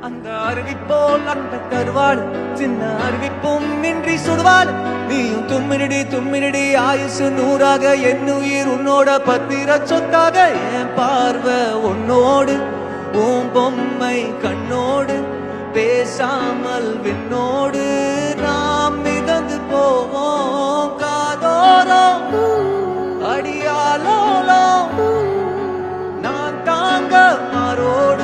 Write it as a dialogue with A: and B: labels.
A: அந்த அருவி போல் அந்த கருவாடு சின்ன அருவிப்பும் இன்றி சுடுவாள் நீயும் தும்மினடி தும்மினடி ஆயுசு 100 என் உயிர் உன்னோட பத்திர சொத்தாக என் பார்வை உன்னோடு உன் பொம்மை கண்ணோடு பேசாமல் விண்ணோடு நாம் மிதந்து போவோம் காதோரம் அடியாலோலம் நான் தாங்க மாறோடு